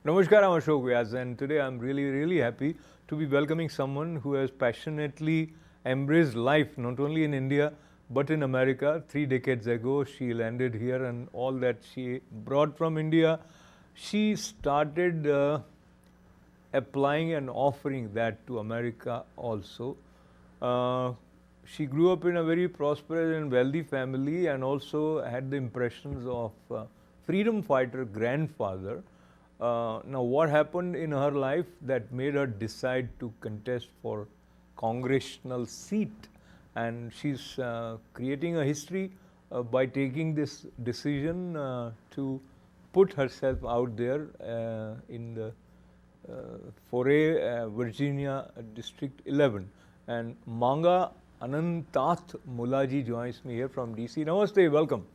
Namaskar, I'm Ashok Vyas, and today I'm really happy to be welcoming someone who has passionately embraced life not only in India but in America. 3 decades ago, she landed here, and all that she brought from India, she started applying and offering that to America also. She grew up in a very prosperous and wealthy family and also had the impressions of freedom fighter grandfather. Now, what happened in her life that made her decide to contest for congressional seat? And she's creating a history by taking this decision to put herself out there in the Foray, Virginia, District 11. And Manga Anantatmula ji joins me here from DC. Namaste, welcome.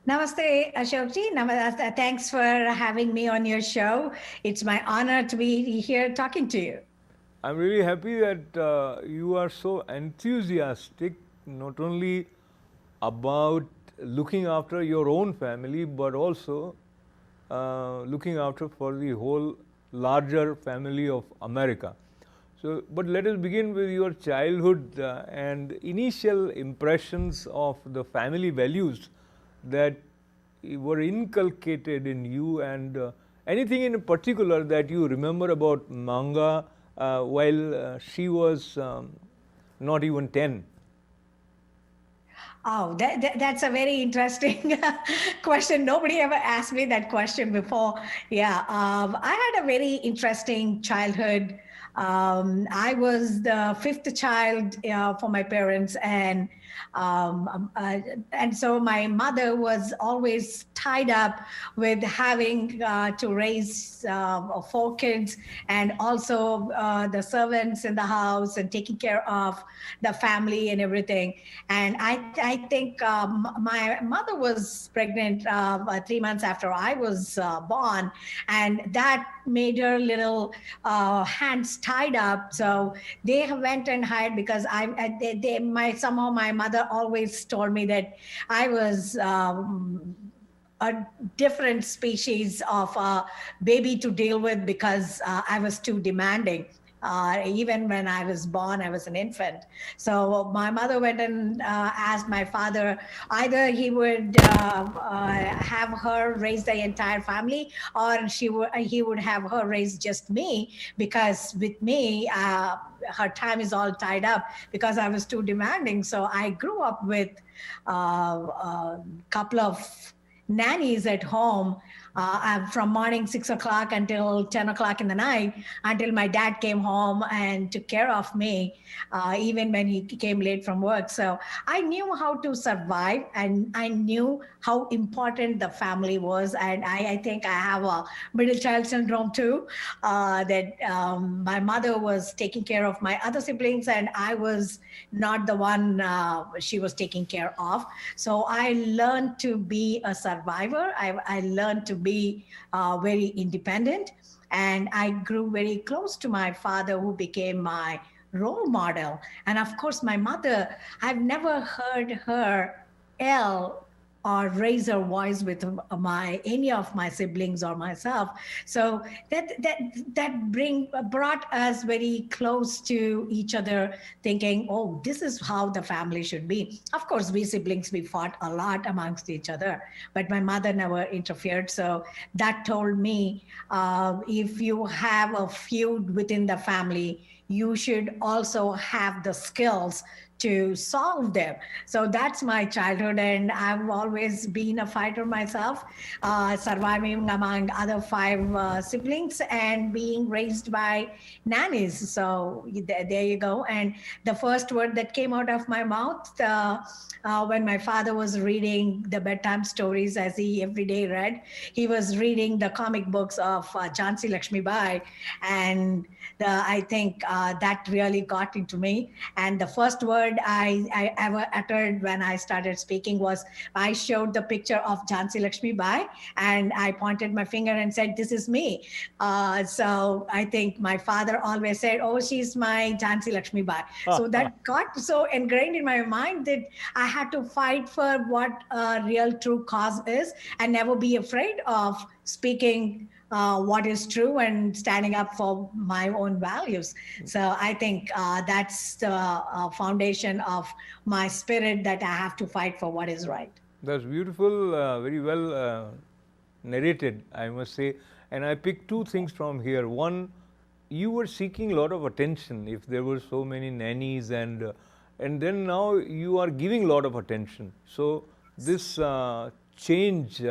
Namaste, Ashokji. Namaste. Thanks for having me on your show. It's my honor to be here talking to you. I'm really happy that you are so enthusiastic, not only about looking after your own family, but also looking after for the whole larger family of America. So, but let us begin with your childhood and initial impressions of the family values that were inculcated in you, and anything in particular that you remember about Manga while she was not even 10. Oh, that's a very interesting question. Nobody ever asked me that question before. Yeah, I had a very interesting childhood. I was the fifth child for my parents, and so my mother was always tied up with having to raise 4 kids, and also the servants in the house and taking care of the family and everything. And I think my mother was pregnant 3 months after I was born, and that made her little hands tied up. So they went and hired, because somehow my mother always told me that I was a different species of baby to deal with, because I was too demanding. Even when I was born, I was an infant. So my mother went and asked my father, either he would have her raise the entire family, or he would have her raise just me, because with me, her time is all tied up because I was too demanding. So I grew up with a couple of nannies at home from morning 6 o'clock until 10 o'clock in the night, until my dad came home and took care of me, even when he came late from work. So I knew how to survive, and I knew how important the family was. And I think I have a middle child syndrome too, that my mother was taking care of my other siblings, and I was not the one she was taking care of. So I learned to be a survivor. I learned to be very independent, and I grew very close to my father, who became my role model. And of course, my mother, I've never heard her yell or raise her voice with any of my siblings or myself. So that brought us very close to each other, thinking, oh, this is how the family should be. Of course, we siblings, we fought a lot amongst each other, but my mother never interfered. So that told me, if you have a feud within the family, you should also have the skills to solve them. So that's my childhood, and I've always been a fighter myself, surviving among other 5 siblings and being raised by nannies. So there you go. And the first word that came out of my mouth when my father was reading the bedtime stories, as he every day read, he was reading the comic books of Jhansi Lakshmi Bai, and I think that really got into me. And the first word I ever uttered when I started speaking was, I showed the picture of Jhansi Lakshmi Bai, and I pointed my finger and said, "This is me." So I think my father always said, "Oh, she's my Jhansi Lakshmi Bai." So that got so ingrained in my mind that I had to fight for what a real true cause is, and never be afraid of speaking what is true and standing up for my own values. So I think that's the foundation of my spirit, that I have to fight for what is right. That's beautiful, very well narrated, I must say. And I picked two things from here. One, you were seeking a lot of attention. If there were so many nannies, and then now you are giving a lot of attention. So this change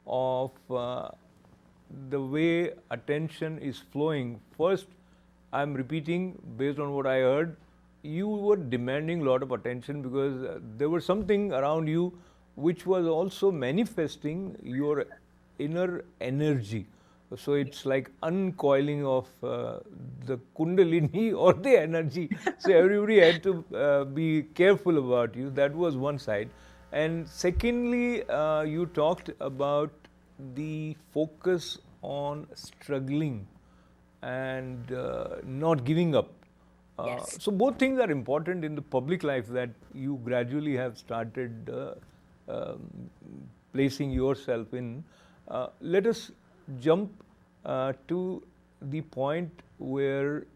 of the way attention is flowing. First, I'm repeating based on what I heard. You were demanding a lot of attention because there was something around you which was also manifesting your inner energy. So it's like uncoiling of the kundalini or the energy. So everybody had to be careful about you. That was one side. And secondly, you talked about the focus on struggling and not giving up. Yes. So both things are important in the public life that you gradually have started placing yourself in. Let us jump to the point where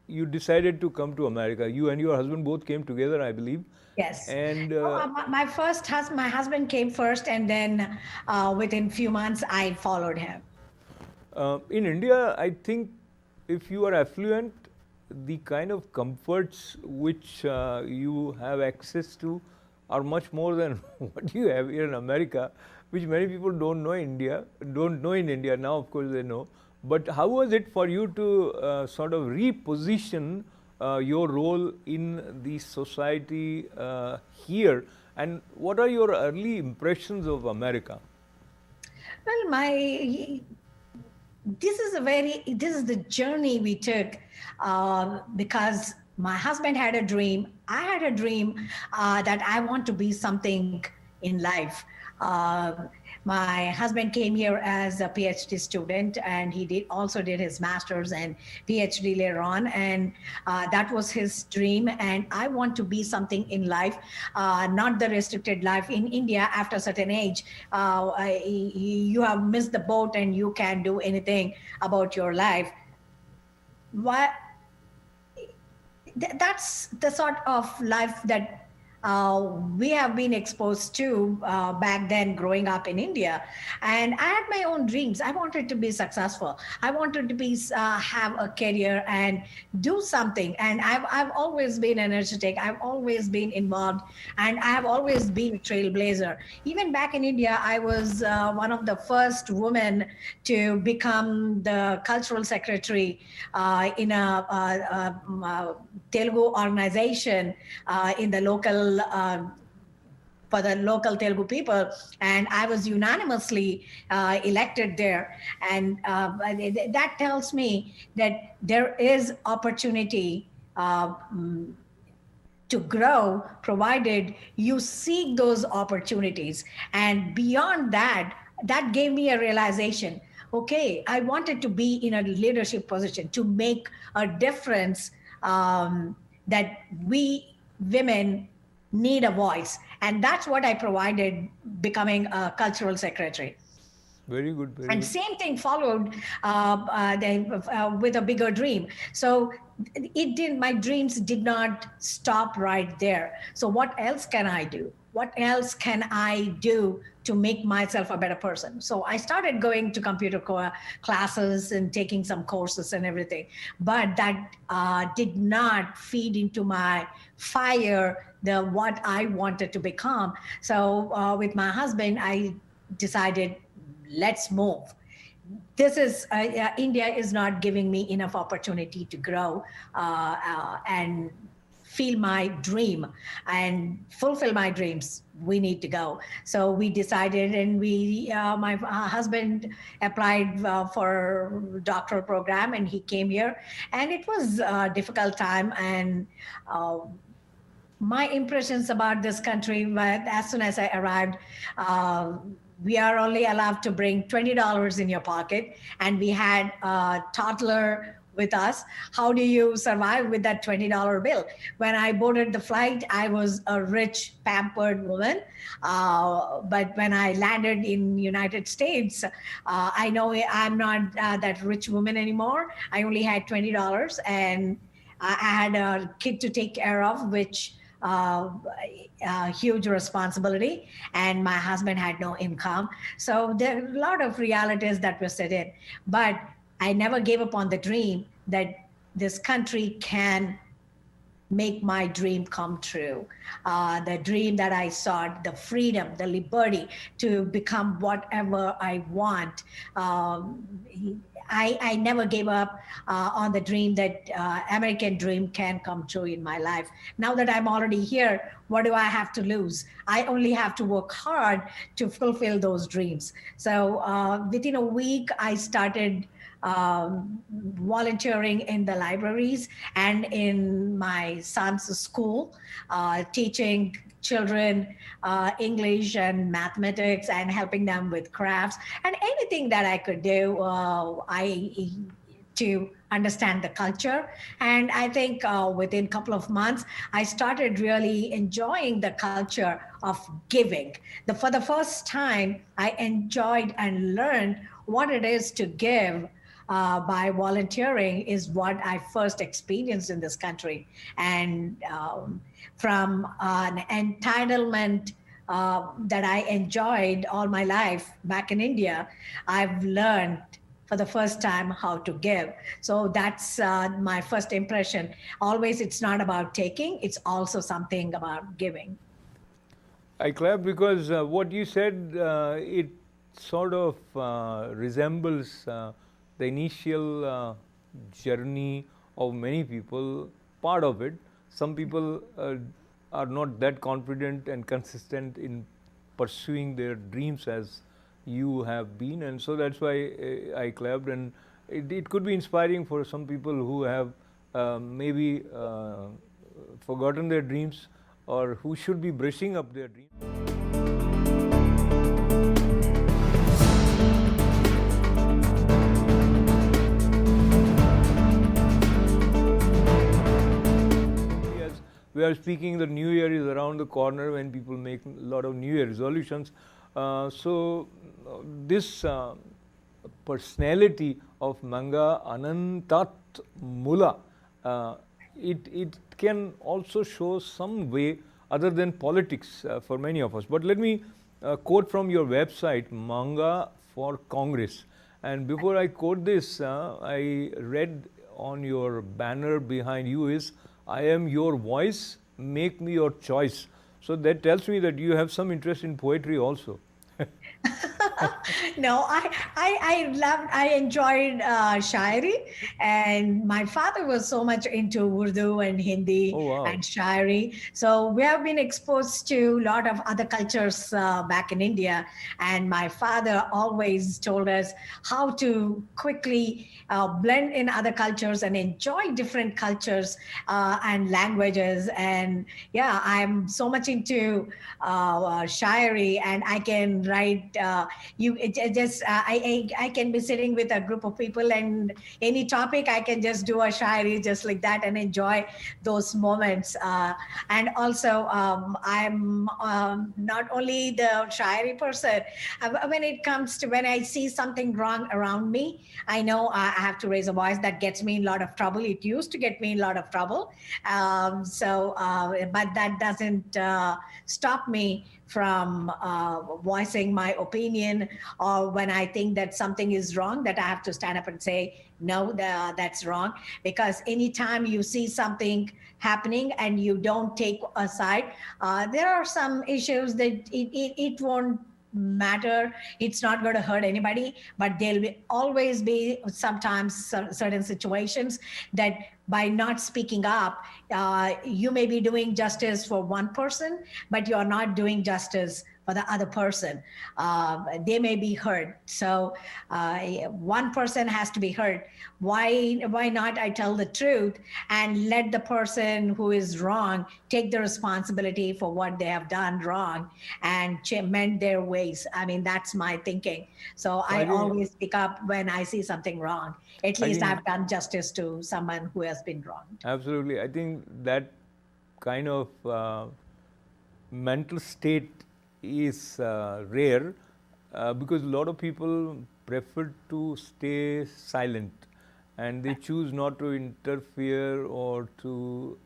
you decided to come to America. You and your husband both came together, I believe. Yes. And My husband came first, and then within few months I followed him. in India, I think if you are affluent, the kind of comforts which you have access to are much more than what you have here in America, which many people don't know in India. Now, of course, they know. But how was it for you to sort of reposition your role in the society here? And what are your early impressions of America? Well, this is the journey we took, because my husband had a dream. I had a dream that I want to be something in life. My husband came here as a PhD student, and he also did his master's and PhD later on, and that was his dream. And I want to be something in life, not the restricted life in India. After a certain age, you have missed the boat and you can't do anything about your life. What? That's the sort of life that we have been exposed to back then growing up in India. And I had my own dreams. I wanted to be successful. I wanted to have a career and do something. And I've always been energetic. I've always been involved, and I have always been a trailblazer. Even back in India, I was one of the first women to become the cultural secretary in a Telugu organization in the local for the local Telugu people, and I was unanimously elected there. And that tells me that there is opportunity to grow, provided you seek those opportunities. And beyond that, that gave me a realization. Okay, I wanted to be in a leadership position to make a difference, that we women need a voice. And that's what I provided, becoming a cultural secretary. Very good. Very And good. same thing followed with a bigger dream. So my dreams did not stop right there. So what else can I do? What else can I do to make myself a better person? So I started going to computer classes and taking some courses and everything. But that did not feed into my fire, what I wanted to become. So with my husband, I decided, let's move. India is not giving me enough opportunity to grow and feel my dream and fulfill my dreams. We need to go. So we decided, and my husband applied for doctoral program, and he came here. And it was a difficult time. And my impressions about this country, as soon as I arrived, we are only allowed to bring $20 in your pocket. And we had a toddler with us. How do you survive with that $20 bill? When I boarded the flight, I was a rich, pampered woman. But when I landed in United States, I know I'm not that rich woman anymore. I only had $20, and I had a kid to take care of, which huge responsibility, and my husband had no income. So there are a lot of realities that were set in, but I never gave up on the dream that this country can make my dream come true. The dream that I sought, the freedom, the liberty to become whatever I want. I never gave up on the dream that American dream can come true in my life. Now that I'm already here, what do I have to lose? I only have to work hard to fulfill those dreams. So within a week, I started volunteering in the libraries and in my son's school, teaching children English and mathematics and helping them with crafts and anything that I could do to understand the culture. And I think within a couple of months, I started really enjoying the culture of giving. For the first time, I enjoyed and learned what it is to give by volunteering is what I first experienced in this country. And from an entitlement that I enjoyed all my life back in India, I've learned for the first time how to give. So that's my first impression. Always, it's not about taking, it's also something about giving. I clap because what you said, it sort of resembles the initial journey of many people, part of it. Some people are not that confident and consistent in pursuing their dreams as you have been, and so that's why I clapped. And it could be inspiring for some people who have maybe forgotten their dreams or who should be brushing up their dreams. We are speaking, the New Year is around the corner when people make a lot of New Year resolutions. So this personality of Manga Anantatmula, it can also show some way other than politics for many of us. But let me quote from your website, Manga for Congress. And before I quote this, I read on your banner behind you is, I am your voice, make me your choice. So that tells me that you have some interest in poetry also. No, I enjoyed shairi, and my father was so much into Urdu and Hindi and shairi. So we have been exposed to a lot of other cultures back in India, and my father always told us how to quickly blend in other cultures and enjoy different cultures and languages. And yeah, I'm so much into shairi, and I can write. I can be sitting with a group of people, and any topic I can just do a shairi just like that and enjoy those moments. And also, I'm not only the shairi person. When it comes to when I see something wrong around me, I know I have to raise a voice. That gets me in a lot of trouble. It used to get me in a lot of trouble. But that doesn't stop me from voicing my opinion, or when I think that something is wrong, that I have to stand up and say, no, that's wrong. Because anytime you see something happening and you don't take a side, there are some issues that it won't matter. It's not going to hurt anybody, but there'll always be sometimes certain situations that by not speaking up, you may be doing justice for one person, but you're not doing justice for the other person. They may be hurt. So one person has to be hurt. Why not I tell the truth and let the person who is wrong take the responsibility for what they have done wrong and mend their ways. I mean, that's my thinking. So I I think, always speak up when I see something wrong. At I least think I've done justice to someone who has been wronged. absolutely. I think that kind of mental state is rare because a lot of people prefer to stay silent and they choose not to interfere or to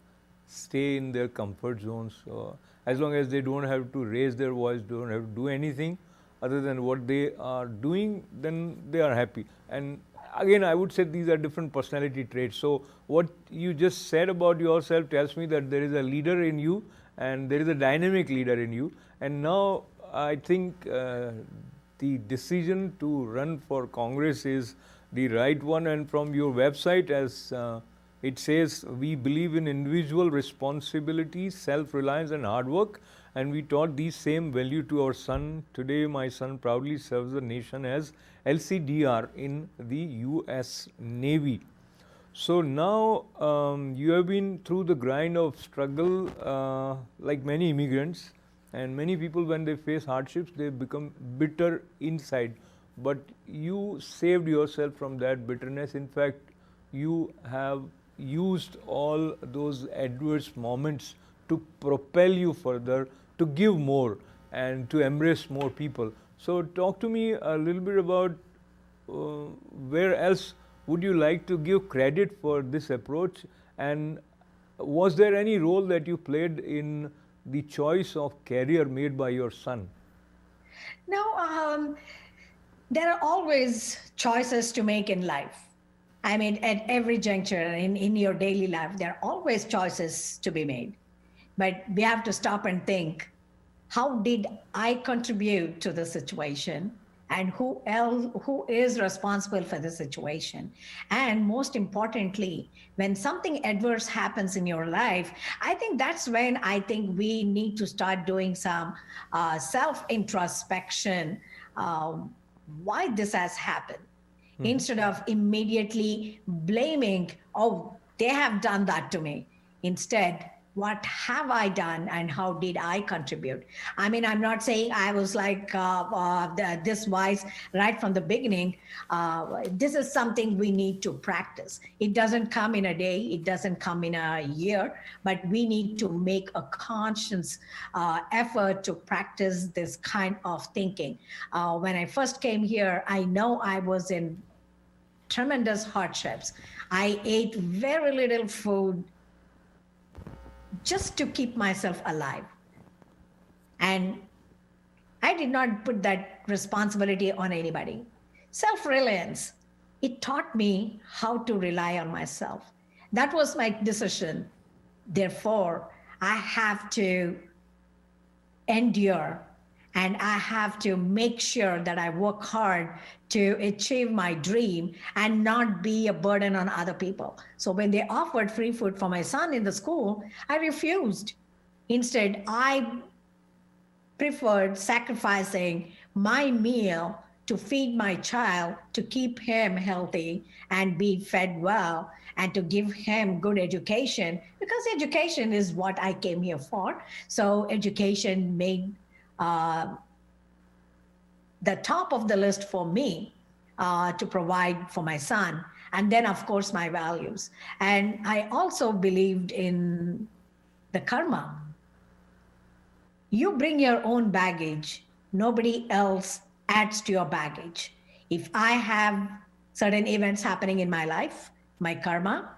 stay in their comfort zones. So as long as they don't have to raise their voice, don't have to do anything other than what they are doing, then they are happy. And again, I would say these are different personality traits. So what you just said about yourself tells me that there is a leader in you and there is a dynamic leader in you. And now I think the decision to run for Congress is the right one. And from your website, as it says, we believe in individual responsibility, self-reliance and hard work, and we taught these same value to our son. Today, my son proudly serves the nation as LCDR in the US Navy. So now you have been through the grind of struggle like many immigrants, and many people, when they face hardships, they become bitter inside. But you saved yourself from that bitterness. In fact, you have used all those adverse moments to propel you further, to give more, and to embrace more people. So talk to me a little bit about where else would you like to give credit for this approach, and was there any role that you played in the choice of career made by your son? No, there are always choices to make in life. I mean, at every juncture in your daily life, there are always choices to be made. But we have to stop and think, how did I contribute to the situation? And who is responsible for the situation? And most importantly, when something adverse happens in your life, I think that's when I think we need to start doing some self-introspection, why this has happened. Instead of immediately blaming, oh, they have done that to me. Instead, what have I done and how did I contribute? I mean, I'm not saying I was like this wise right from the beginning. This is something we need to practice. It doesn't come in a day, it doesn't come in a year, but we need to make a conscious effort to practice this kind of thinking. When I first came here, I know I was in tremendous hardships. I ate very little food just to keep myself alive. And I did not put that responsibility on anybody. Self-reliance, it taught me how to rely on myself. That was my decision. Therefore, I have to endure and I have to make sure that I work hard to achieve my dream and not be a burden on other people. So when they offered free food for my son in the school, I refused. Instead, I preferred sacrificing my meal to feed my child, to keep him healthy and be fed well, and to give him good education, because education is what I came here for. So education made the top of the list for me to provide for my son. And then, of course, my values. And I also believed in the karma. You bring your own baggage. Nobody else adds to your baggage. If I have certain events happening in my life, my karma,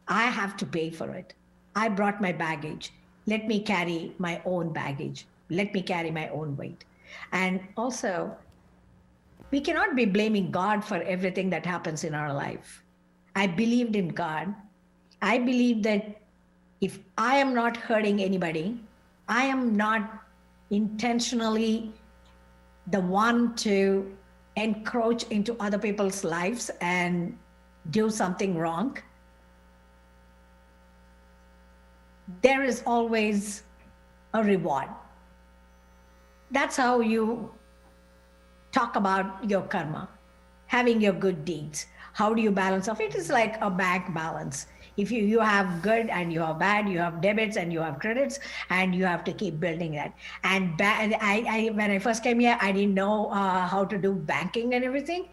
I have to pay for it. I brought my baggage. Let me carry my own baggage. Let me carry my own weight. And also, we cannot be blaming God for everything that happens in our life. I believed in God. I believe that if I am not hurting anybody, I am not intentionally the one to encroach into other people's lives and do something wrong, there is always a reward. that's how you talk about your karma, having your good deeds. How do you balance off? It is like a bank balance. If you have good and you have bad, you have debits and you have credits, and you have to keep building that. And when I first came here, I didn't know how to do banking and everything.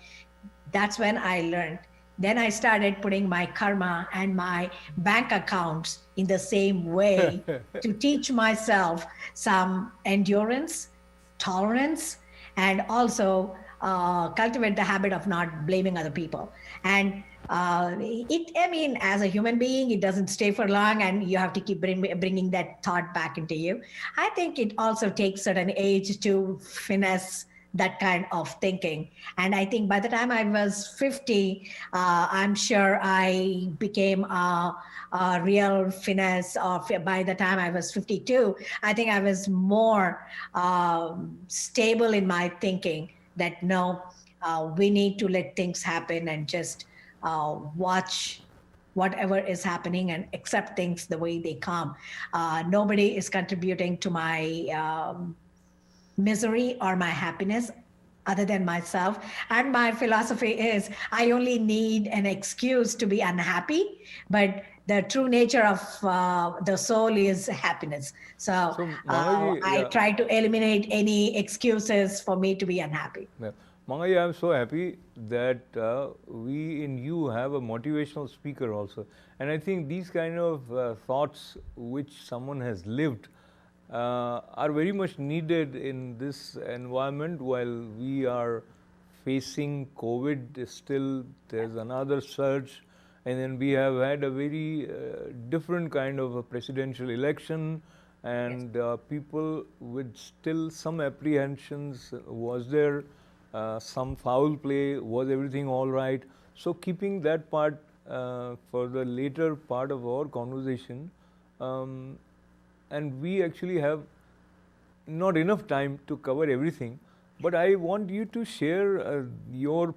That's when I learned. Then I started putting my karma and my bank accounts in the same way to teach myself some endurance, tolerance, and also cultivate the habit of not blaming other people. And I mean, as a human being, it doesn't stay for long, and you have to keep bringing that thought back into you. I think it also takes certain age to finesse that kind of thinking. And I think by the time I was 50, I'm sure I became a real finesse. By the time I was 52, I think I was more stable in my thinking that no, we need to let things happen and just watch whatever is happening and accept things the way they come. Nobody is contributing to my misery or my happiness other than myself. And my philosophy is I only need an excuse to be unhappy, but the true nature of the soul is happiness. So Mangaji, I try to eliminate any excuses for me to be unhappy. yeah. Mangaji, I'm so happy that we in you have a motivational speaker also. And I think these kind of thoughts which someone has lived are very much needed in this environment while we are facing COVID. Still, there's another surge, and then we have had a very different kind of a presidential election, and people with still some apprehensions. Was there some foul play? Was everything all right? So, keeping that part for the later part of our conversation. And we actually have not enough time to cover everything, but I want you to share your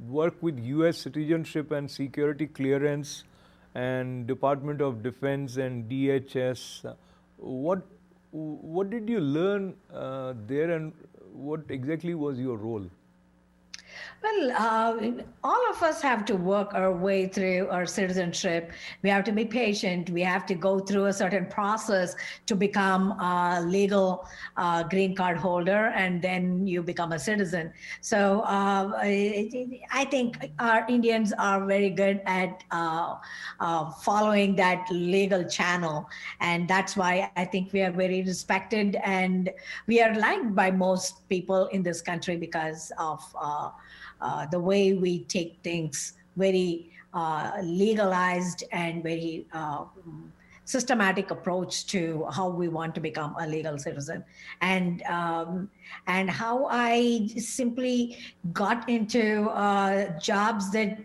work with US Citizenship and Security Clearance and Department of Defense and DHS. What did you learn there, and what exactly was your role? Well, all of us have to work our way through our citizenship. We have to be patient. We have to go through a certain process to become a legal green card holder, and then you become a citizen. So I think our Indians are very good at following that legal channel. And that's why I think we are very respected and we are liked by most people in this country because of the way we take things very legalized and very systematic approach to how we want to become a legal citizen, and how I simply got into jobs that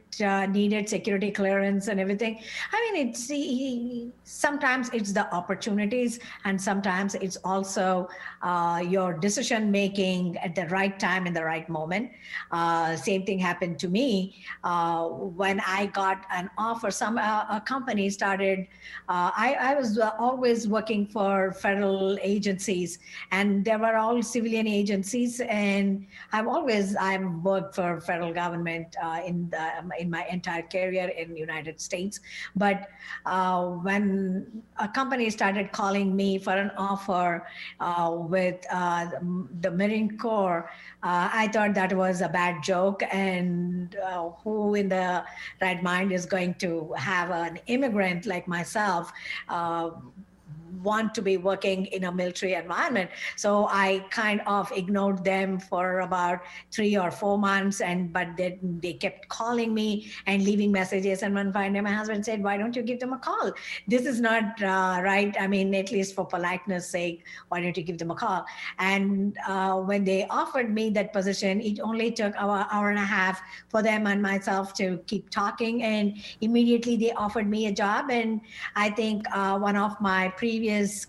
needed security clearance and everything. I mean, sometimes it's the opportunities, and sometimes it's also your decision making at the right time in the right moment. Same thing happened to me when I got an offer. A company started. I was always working for federal agencies, and they were all civilian agencies. And I've worked for federal government in my entire career in the United States. But when a company started calling me for an offer with the Marine Corps, I thought that was a bad joke, and who in the right mind is going to have an immigrant like myself want to be working in a military environment. So I kind of ignored them for about 3 or 4 months, but they kept calling me and leaving messages. And one fine day my husband said, why don't you give them a call? This is not right. I mean, at least for politeness sake, why don't you give them a call? And when they offered me that position, it only took an hour and a half for them and myself to keep talking. And immediately they offered me a job. And I think one of my previous previous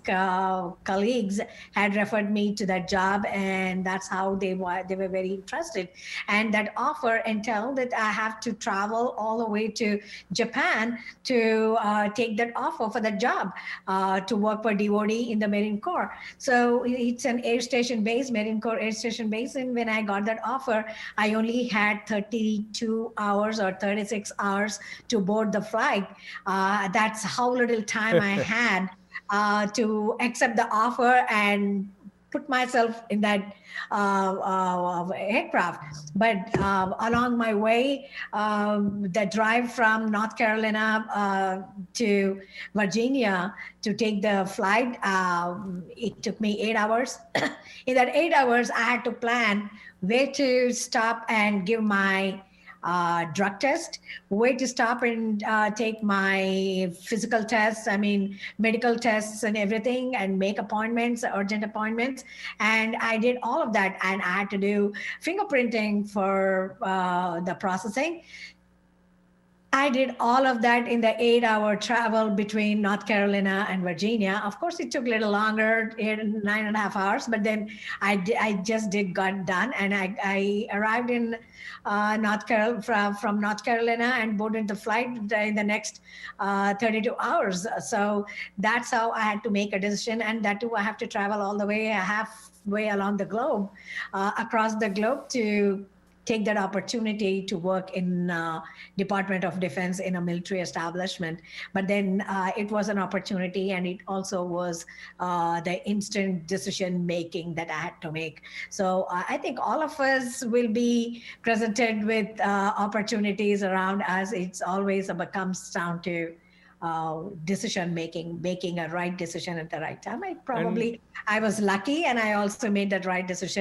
colleagues had referred me to that job, and that's how they were very interested. And that offer entailed that I have to travel all the way to Japan to take that offer for that job, to work for DoD in the Marine Corps. So it's an air station base, Marine Corps Air Station base. And when I got that offer, I only had 32 hours or 36 hours to board the flight. That's how little time I had to accept the offer and put myself in that aircraft. But along my way, the drive from North Carolina to Virginia to take the flight, it took me 8 hours. In that 8 hours, I had to plan where to stop and give my drug test, where to stop and take my physical tests, medical tests and everything, and make appointments, urgent appointments. And I did all of that. And I had to do fingerprinting for the processing. I did all of that in the 8-hour travel between North Carolina and Virginia. Of course, it took a little longer, 9.5 hours, but then I just got done. And I arrived in from North Carolina and boarded the flight in the next 32 hours. So that's how I had to make a decision. And that too, I have to travel all the way, halfway along the globe, across the globe, to take that opportunity to work in Department of Defense in a military establishment. But then it was an opportunity, and it also was the instant decision making that I had to make. So I think all of us will be presented with opportunities around us. It's always comes down to decision making a right decision at the right time. I was lucky, and I also made that right decision.